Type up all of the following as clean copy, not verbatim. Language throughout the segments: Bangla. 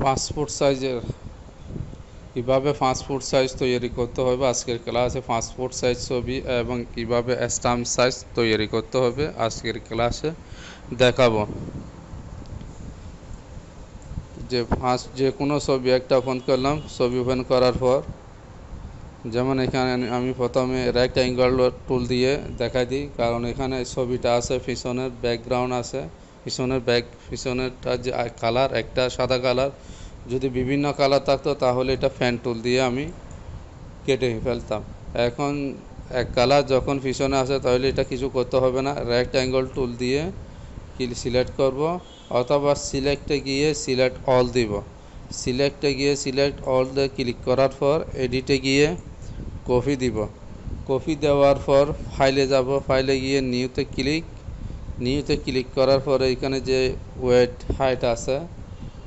পাসপোর্ট সাইজের কিভাবে পাসপোর্ট সাইজ তৈরি করতে হবে আজকের ক্লাসে পাসপোর্ট সাইজ ছবি এবং কিভাবে স্ট্যাম্প সাইজ তৈরি করতে হবে আজকের ক্লাসে দেখাবো। যে কোনো ছবি একটা ওপেন করলাম, ছবি ওপেন করার পর যেমন এখানে আমি প্রথমে রেক্ট্যাঙ্গল টুল দিয়ে দেখাই দিই, কারণ এখানে ছবিটা আছে, পিছনের ব্যাকগ্রাউন্ড আছে, পিছনেরটা যে কালার একটা সাদা কালার, যদি বিভিন্ন কালার থাকতো তাহলে এটা ফ্যান টুল দিয়ে আমি কেটে ফেলতাম। এখন এক কালার যখন পিছনে আসে তাহলে এটা কিছু করতে হবে না, রেক্ট্যাঙ্গল টুল দিয়ে সিলেক্ট করব, অথবা সিলেক্টে গিয়ে সিলেক্ট অল দিব। সিলেক্টে গিয়ে সিলেক্ট অল দিয়ে ক্লিক করার পর এডিটে গিয়ে কপি দিব। কপি দেওয়ার পর ফাইলে যাব, ফাইলে গিয়ে নিউতে ক্লিক করার পরে এখানে যে ওয়েট হাইট আছে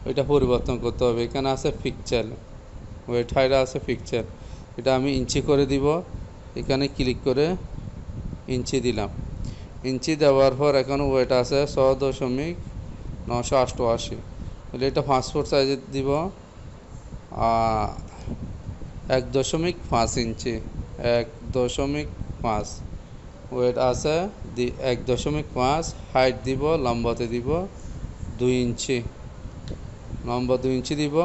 ওইটা পরিবর্তন করতে হবে। এখানে আছে পিক্সেল, ওয়েট হাইট আছে পিক্সেল, এটা আমি ইঞ্চি করে দিব। এখানে ক্লিক করে ইঞ্চি দিলাম। ইঞ্চি দেওয়ার পর এখন ওয়েট আছে 6.988, তাহলে এটা পাসপোর্ট সাইজে দিব 1.5 ইঞ্চি, 1.5 ওয়েট আছে 1.5, হাইট দিব, লম্বাতে দিব 2 ইঞ্চি, লম্বা 2 ইঞ্চি দিব,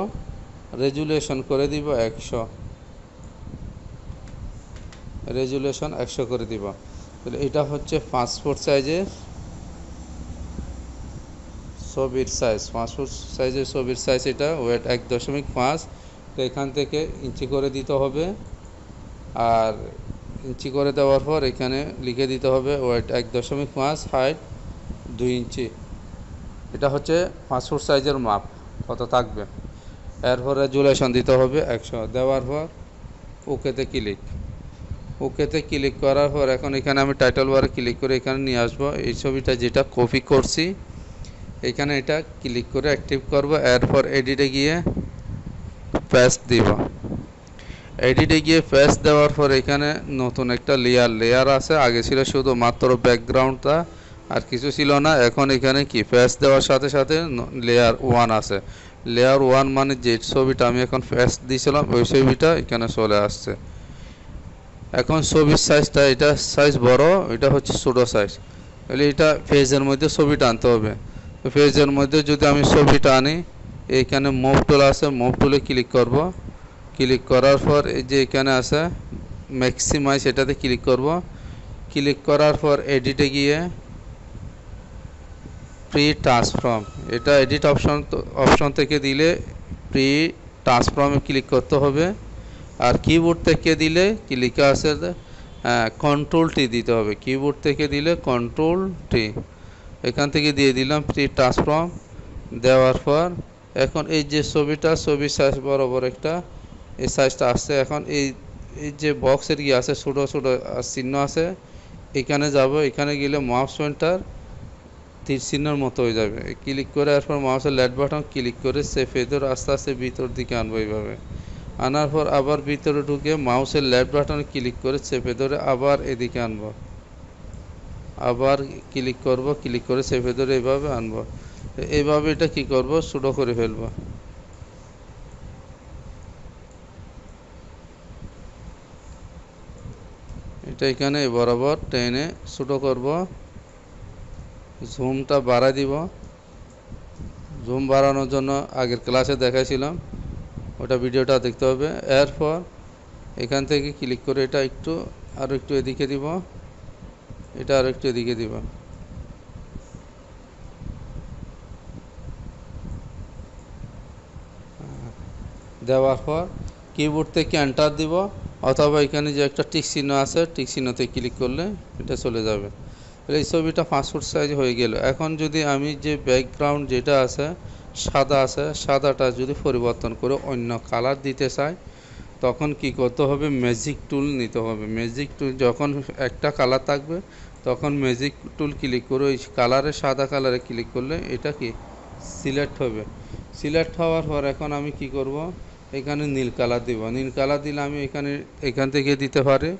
রেজুলেশন করে দিব 100, রেজুলেশন 100 করে দিব। তাহলে এটা হচ্ছে পাসপোর্ট সাইজের ছবির সাইজ, পাসপোর্ট সাইজের ছবির সাইজ এটা, ওয়েট 1.5। তো এখান থেকে ইঞ্চি করে দিতে হবে, আর ইঞ্চি করে দেওয়ার পর এখানে লিখে দিতে হবে ওয়েট 1.5, হাইট 2 ইঞ্চি। এটা হচ্ছে পাসপোর্ট সাইজের মাপ কত থাকবে। এরপর রেজুলেশন দিতে হবে 100, দেওয়ার পর ওকেতে ক্লিক করার পর এখন এখানে আমি টাইটেল বারে ক্লিক করে এখানে নিয়ে আসবো। এই ছবিটা যেটা কপি করছি এখানে এটা ক্লিক করে অ্যাক্টিভ করব। এরপর এডিটে গিয়ে পেস্ট দিব। এডিটে গিয়ে পেস্ট দেওয়ার পর এখানে নতুন একটা লেয়ার আছে, আগে ছিল শুধু মাত্র ব্যাকগ্রাউন্ডটা আর কিছু ছিল না। এখন এখানে কি পেস্ট দেওয়ার সাথে সাথে লেয়ার 1 আছে। লেয়ার 1 মানে যে ছবিটা আমি এখন পেস্ট দিয়েছিলাম ওই ছবিটা এখানে চলে আসছে। এখন ছবির সাইজটা, এটা সাইজ বড়, এটা হচ্ছে ছোটো সাইজ, তাহলে এটা পেজের মধ্যে ছবিটা আনতে হবে। তো পেজের মধ্যে যদি আমি ছবিটা আনি, এইখানে মুভ টুল আছে, মুভ টুলে ক্লিক করব। ক্লিক করার পর এই যে এখানে আছে ম্যাক্সিমাইজ, এটাতে ক্লিক করব। ক্লিক করার পর এডিটে গিয়ে প্রি ট্রান্সফর্ম, এটা এডিট অপশন থেকে দিলে প্রি ট্রান্সফর্মে ক্লিক করতে হবে। আর কিবোর্ড থেকে দিলে কি লেখা আছে কন্ট্রোল টি দিতে হবে, কিবোর্ড থেকে দিলে কন্ট্রোল টি, এখান থেকে দিয়ে দিলাম প্রি ট্রান্সফর্ম। দেওয়ার পর এখন এই যে ছবির সাইজ বরাবর একটা এই সাইজটা আসছে। এখন এই যে বক্সের কি আছে ছোটো ছোটো চিহ্ন আছে, এখানে যাব, এখানে গেলে মাউস পয়েন্টার তীর চিহ্নের মতো হয়ে যাবে। ক্লিক করে এরপর মাউসের লেফট বাটন ক্লিক করে চেপে ধরে আস্তে আস্তে ভিতর দিকে আনবো। এইভাবে আনার পর আবার ভিতরে ঢুকে মাউসের লেফট বাটনে ক্লিক করে চেপে ধরে আবার এদিকে আনবো, আবার ক্লিক করব, ক্লিক করে চেপে ধরে এইভাবে আনবো। এইভাবে এটা কি করব, ছোটো করে ফেলবো। এটা এখানে বরাবর টেনে ছোটো করব, জুমটা বাড়াই দিব। জুম বাড়ানোর জন্য আগের ক্লাসে দেখাইছিলাম, ওটা ভিডিওটা দেখতে হবে। এরপর এখান থেকে ক্লিক করে এটা আরও একটু এদিকে দিব, এটা আরও একটু এদিকে দিব। দেওয়ার পর কিবোর্ড থেকে এন্টার দিব, অথবা এখানে যে একটা টিক চিহ্ন আছে টিক চিহ্নতে ক্লিক করলে এটা চলে যাবে। এই ছবিটা পাসপোর্ট সাইজ হয়ে গেল। এখন যদি আমি যে ব্যাকগ্রাউন্ড যেটা আছে সাদা আছে, সাদাটা যদি পরিবর্তন করে অন্য কালার দিতে চাই তখন কি করতে হবে, ম্যাজিক টুল নিতে হবে। ম্যাজিক টুল যখন একটা কালার থাকবে তখন ম্যাজিক টুল ক্লিক করে ওই কালারে, সাদা কালারে ক্লিক করলে এটা কি সিলেক্ট হবে। সিলেক্ট হওয়ার পর এখন আমি কি করব, এখানে নীল কালার দিব। নীল কালার দিলে আমি এখান থেকে দিতে পারি,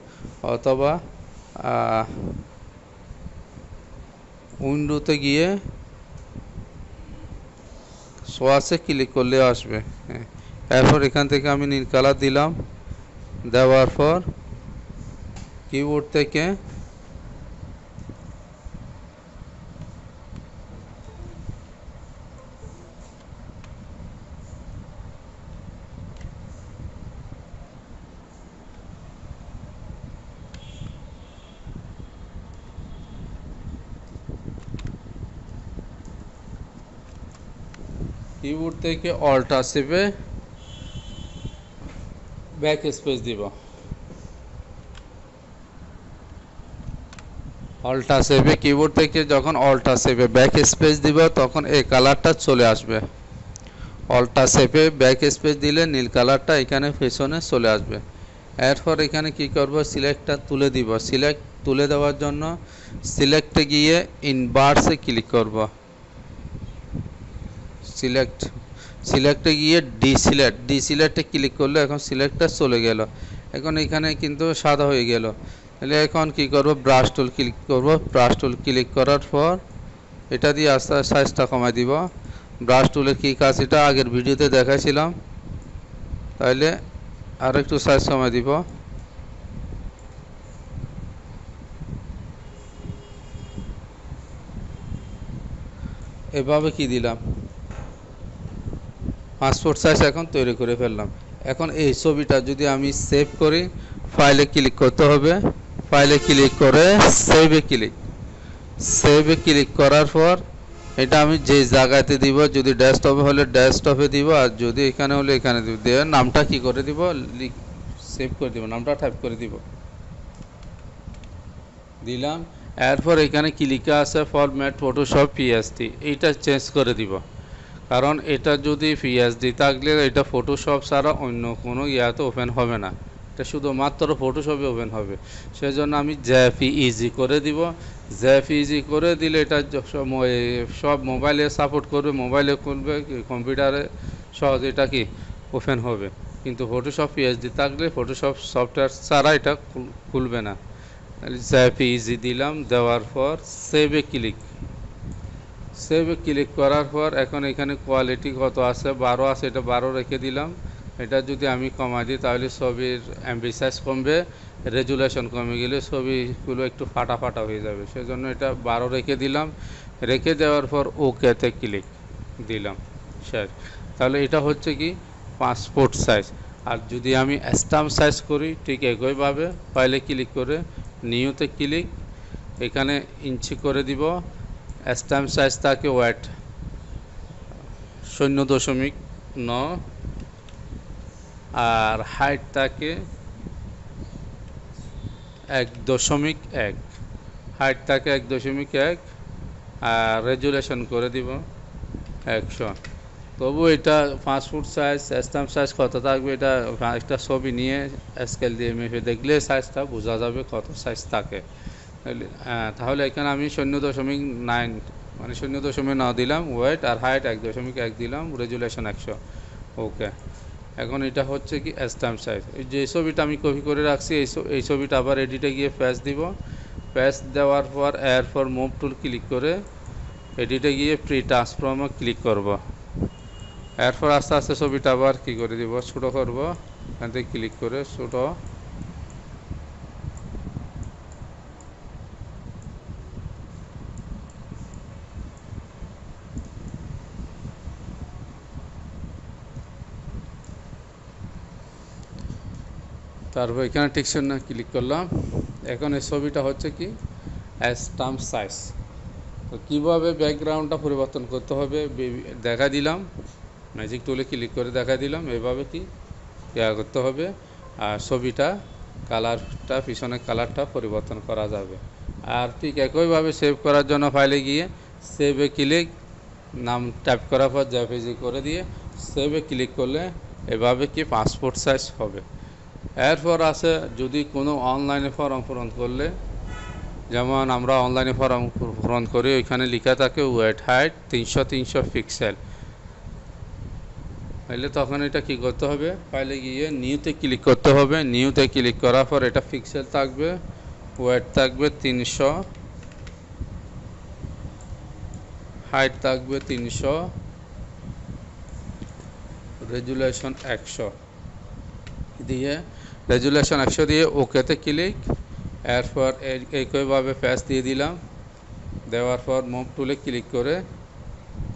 অথবা উইন্ডোতে গিয়ে শো আছে, ক্লিক করলে আসবে। হ্যাঁ, এরপর এখান থেকে আমি নীল কালার দিলাম, দেওয়ার পর কিবোর্ড থেকে অল্ট চেপে ব্যাক স্পেস দিব। অল্টা চেপে কিবোর্ড থেকে যখন অল্টা চেপে ব্যাক স্পেস দিব তখন এই কালারটা চলে আসবে। অল্টা চেপে ব্যাক স্পেস দিলে নীল কালারটা এখানে পেছনে চলে আসবে। এরপর এখানে কি করব, সিলেক্টটা তুলে দিব। সিলেক্ট তুলে দেওয়ার জন্য সিলেক্টে গিয়ে ইনভার্সে ক্লিক করব। সিলেক্টে গিয়ে ডিসিলেক্টে ক্লিক করলে এখন সিলেক্টটা চলে গেল। এখন এখানে কিন্তু সাদা হয়ে গেল। তাহলে এখন কি করব, ব্রাশ টুল ক্লিক করব। ব্রাশ টুল ক্লিক করার পর এটা দিয়ে আস্তে আস্তে সাইজটা কমাই দিব। ব্রাশ টুলের কী কাজ এটা আগের ভিডিওতে দেখাইছিলাম, তাহলে আর একটু সাইজ কমাই দিব। এভাবে কি দিলাম, পাসপোর্ট সাইজ এখন তৈরি করে ফেললাম। এখন এই ছবিটা যদি আমি সেভ করি, ফাইলে ক্লিক করতে হবে। ফাইলে ক্লিক করে সেভে ক্লিক করার পর এটা আমি যে জায়গাতে দিব, যদি ডেস্কটপে হলে ডেস্কটপে দিব, আর যদি এখানে হলে এখানে দিব। দিয়ে নামটা কি করে দিব, সেভ করে দিব, নামটা টাইপ করে দিব, দিলাম। এরপর এখানে কি লেখা আছে, ফরম্যাট ফটোশপ পিএসডি, এইটা চেঞ্জ করে দিব। কারণ এটা যদি পিএসডি থাকলে এটা ফটোশপ ছাড়া অন্য কোনো ইয়াতে ওপেন হবে না, এটা শুধুমাত্র ফটোশপে ওপেন হবে। সেজন্য আমি জেপিইজি করে দিব। জেপিইজি করে দিলে এটা সব মোবাইলে সাপোর্ট করবে, মোবাইলে খুলবে, কম্পিউটারে সহজ এটা কি ওপেন হবে। কিন্তু ফটোশপ পিএসডি থাকলে ফটোশপ সফটওয়্যার ছাড়া এটা খুলবে না। জেপিইজি দিলাম, দেওয়ার পর সেভে ক্লিক করার পর এখন এখানে কোয়ালিটি কত আছে, 12 আছে, এটা 12 রেখে দিলাম। এটা যদি আমি কমাই দিই তাহলে ছবির এমবি সাইজ কমবে, রেজুলেশন কমে গেলে ছবিগুলো একটু ফাটা ফাটা হয়ে যাবে। সেজন্য এটা 12 রেখে দিলাম। রেখে দেওয়ার পর ওকেতে ক্লিক দিলাম, শেষ। তাহলে এটা হচ্ছে কি পাসপোর্ট সাইজ। আর যদি আমি স্ট্যাম্প সাইজ করি ঠিক একইভাবে ফাইলে ক্লিক করে নিউতে ক্লিক, এখানে ইঞ্চি করে দিব। স্ট্যাম্প সাইজ থাকে ওয়েট 0.9 আর হাইট থাকে 1.1, হাইট থাকে 1.1 আর রেজুলেশন করে দিব 100। তবু এটা 5 ফুট সাইজ, স্ট্যাম্প সাইজ কত থাকবে এটা একটা ছবি নিয়ে স্কেল দিয়ে মেপে দেখলে সাইজটা বোঝা যাবে কত সাইজ থাকে। তাহলে এখানে আমি 0.9 মানে 0.9 দিলাম ওয়েট, আর হাইট 1.1 দিলাম, রেজুলেশন 100। ওকে, এখন এটা হচ্ছে কি স্ট্যাম্প সাইজ। যে ছবিটা আমি কপি করে রাখছি এই ছবিটা আবার এডিটে গিয়ে পেস্ট দিব। পেস্ট দেওয়ার পর এরপর মুভ টুল ক্লিক করে এডিটে গিয়ে প্রি ট্রান্সফর্মে ক্লিক করব। এরপর আস্তে আস্তে ছবিটা আবার কী করে দিব, ছোটো করব। এখান থেকে ক্লিক করে ছোটো, তারপর এখানে টিকশন না ক্লিক করলাম। এখন এই ছবিটা হচ্ছে কি স্ট্যাম্প সাইজ। তো কীভাবে ব্যাকগ্রাউন্ডটা পরিবর্তন করতে হবে দেখা দিলাম, ম্যাজিক টুলে ক্লিক করে দেখা দিলাম এভাবে কি ইয়া করতে হবে। আর ছবিটা কালারটা পিছনের কালারটা পরিবর্তন করা যাবে। আর ঠিক একইভাবে সেভ করার জন্য ফাইলে গিয়ে সেভে ক্লিক, নাম টাইপ করার পর জেপিজি করে দিয়ে সেভে ক্লিক করলে এভাবে কি পাসপোর্ট সাইজ হবে। এরপর আছে যদি কোনো অনলাইনে ফর্ম পূরণ করলে, যেমন আমরা অনলাইনে ফর্ম পূরণ করি ওইখানে লেখা থাকে ওয়েট হাইট 300 পিক্সেল, তাহলে তখন এটা কি করতে হবে, ফাইলে গিয়ে নিউতে ক্লিক করতে হবে। নিউতে ক্লিক করার পর এটা পিক্সেল থাকবে, ওয়েট থাকবে 300, হাইট থাকবে 300, রেজুলেশন 100 দিয়ে রেজুলেশন 100 দিয়ে ওকেতে ক্লিক। এরপর একইভাবে প্যাচ দিয়ে দিলাম। দেওয়ার পর মুভ টুলে ক্লিক করে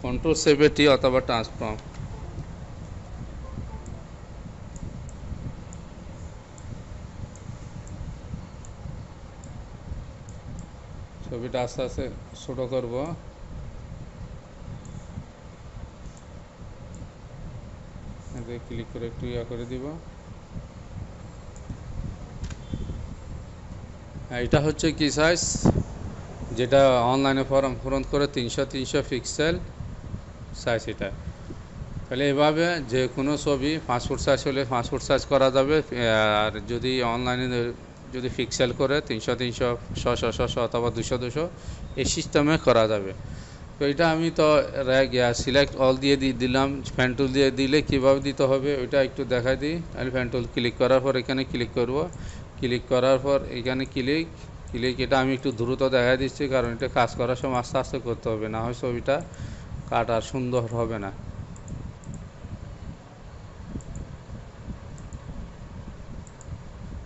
কন্ট্রোল সেভে টি অথবা ট্রান্সফর্ম। ছবিটা আস্তে আস্তে ছোট করব। ক্লিক করে একটু করে দিব। এটা হচ্ছে কি সাইজ, যেটা অনলাইনে ফর্ম পূরণ করে 300 পিক্সেল সাইজ এটা। তাহলে এভাবে যে কোনো ছবি পাসপোর্ট সাইজ হলে পাসপোর্ট সাইজ করা যাবে। আর যদি অনলাইনে যদি পিক্সেল করে 300 600 অথবা 200 এই সিস্টেমে করা যাবে। তো এটা আমি তো সিলেক্ট অল দিয়ে দিলাম। ফ্যান টুল দিয়ে দিলে কীভাবে দিতে হবে ওইটা একটু দেখাই দিই। আমি ফ্যান টুল ক্লিক করার পর এখানে ক্লিক করব। ক্লিক করার পর এখানে ক্লিক এটা আমি একটু দ্রুত দেখা দিচ্ছি, কারণ এটা কাজ করার সময় আস্তে আস্তে করতে হবে, না হয় ছবিটা কাটার সুন্দর হবে না।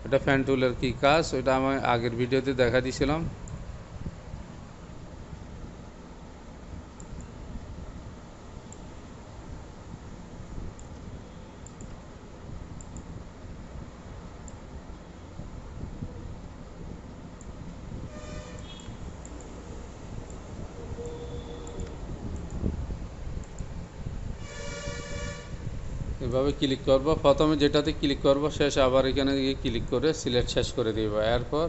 এটা ফ্যান টুলের কী কাজ ওইটা আমি আগের ভিডিওতে দেখা দিয়েছিলাম। এভাবে ক্লিক করব। প্রথমে যেটাতে ক্লিক করব শেষ আবার এখানে গিয়ে ক্লিক করে সিলেক্ট শেষ করে দিব। এরপর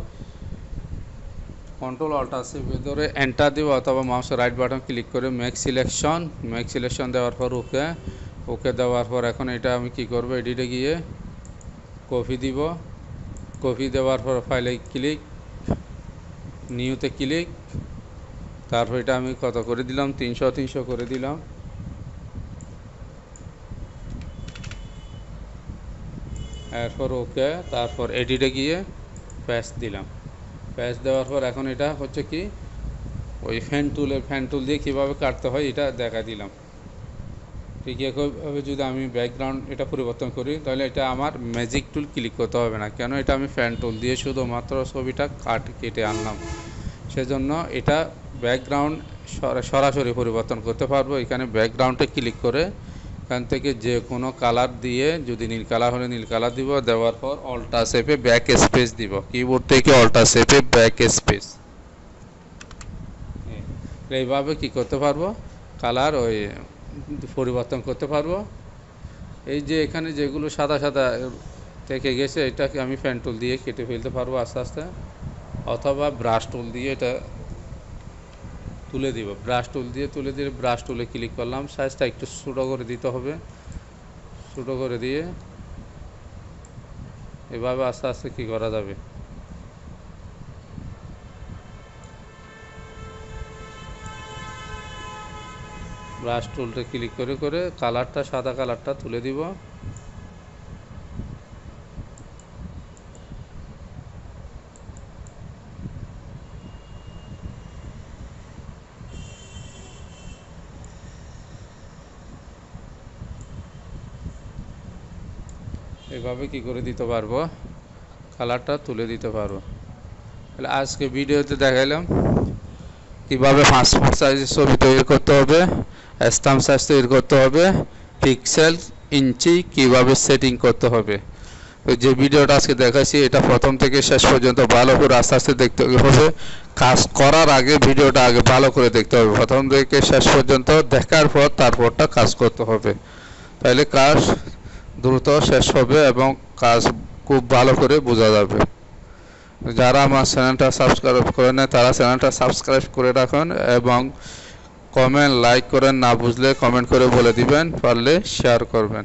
কন্ট্রোল অল্ট আছে ধরে এন্টার দিব অথবা মাউসের রাইট বাটন ক্লিক করে মেক সিলেকশন দেওয়ার পর ওকে দেওয়ার পর এখন এটা আমি কি করব, এডিটে গিয়ে কপি দিব। কপি দেওয়ার পর ফাইলে ক্লিক, নিউতে ক্লিক। তারপর এটা আমি কত করে দিলাম, 300 করে দিলাম। এরপর ওকে, তারপর এডিটে গিয়ে প্যাচ দিলাম। প্যাচ দেওয়ার পর এখন এটা হচ্ছে কি ওই ফ্যান টুল দিয়ে কীভাবে কাটতে হয় এটা দেখা দিলাম। ঠিক একইভাবে যদি আমি ব্যাকগ্রাউন্ড এটা পরিবর্তন করি তাহলে এটা আমার ম্যাজিক টুল ক্লিক করতে হবে না, কেন এটা আমি ফ্যান টুল দিয়ে শুধুমাত্র ছবিটা কেটে আনলাম। সেজন্য এটা ব্যাকগ্রাউন্ড সরাসরি পরিবর্তন করতে পারবো। এখানে ব্যাকগ্রাউন্ডে ক্লিক করে এখান থেকে যে কোনো কালার দিয়ে, যদি নীল কালার হলে নীল কালার দিব। দেওয়ার পর অল্টা শেপে ব্যাক স্পেস দিব, কিবোর্ড থেকে অল্টা শেপে ব্যাক স্পেস। এইভাবে কি করতে পারবো, কালার ওই পরিবর্তন করতে পারবো। এই যে এখানে যেগুলো সাদা সাদা থেকে গেছে এটাকে আমি ফ্যান টুল দিয়ে কেটে ফেলতে পারবো আস্তে আস্তে, অথবা ব্রাশ টুল দিয়ে এটা তুলে দিব। ব্রাশ টুল দিয়ে তুলে দিয়ে ব্রাশ টুলে ক্লিক করলাম। সাইজটা একটু ছোটো করে দিতে হবে, ছোটো করে দিয়ে এভাবে আস্তে আস্তে কী করা যাবে। ব্রাশ টুলটা ক্লিক করে করে কালারটা সাদা কালারটা তুলে দিব। এভাবে কি করে দিতে পারবো, কালারটা তুলে দিতে পারবো। তাহলে আজকে ভিডিওতে দেখাইলাম কীভাবে পাসপোর্ট সাইজের ছবি তৈরি করতে হবে, স্ট্যাম্প সাইজ তৈরি করতে হবে, পিক্সেল ইঞ্চি কীভাবে সেটিং করতে হবে। তো যে ভিডিওটা আজকে দেখাচ্ছি এটা প্রথম থেকে শেষ পর্যন্ত ভালো করে আস্তে আস্তে দেখতে হবে। কাজ করার আগে ভিডিওটা আগে ভালো করে দেখতে হবে, প্রথম থেকে শেষ পর্যন্ত দেখার পর তারপরটা কাজ করতে হবে। তাহলে কাজ দ্রুত শেষ হবে এবং কাজ খুব ভালো করে বোঝা যাবে। যারা আমার চ্যানেলটা সাবস্ক্রাইব করে নেয় তারা চ্যানেলটা সাবস্ক্রাইব করে রাখুন এবং কমেন্ট লাইক করেন, না বুঝলে কমেন্ট করে বলে দিবেন, পারলে শেয়ার করবেন।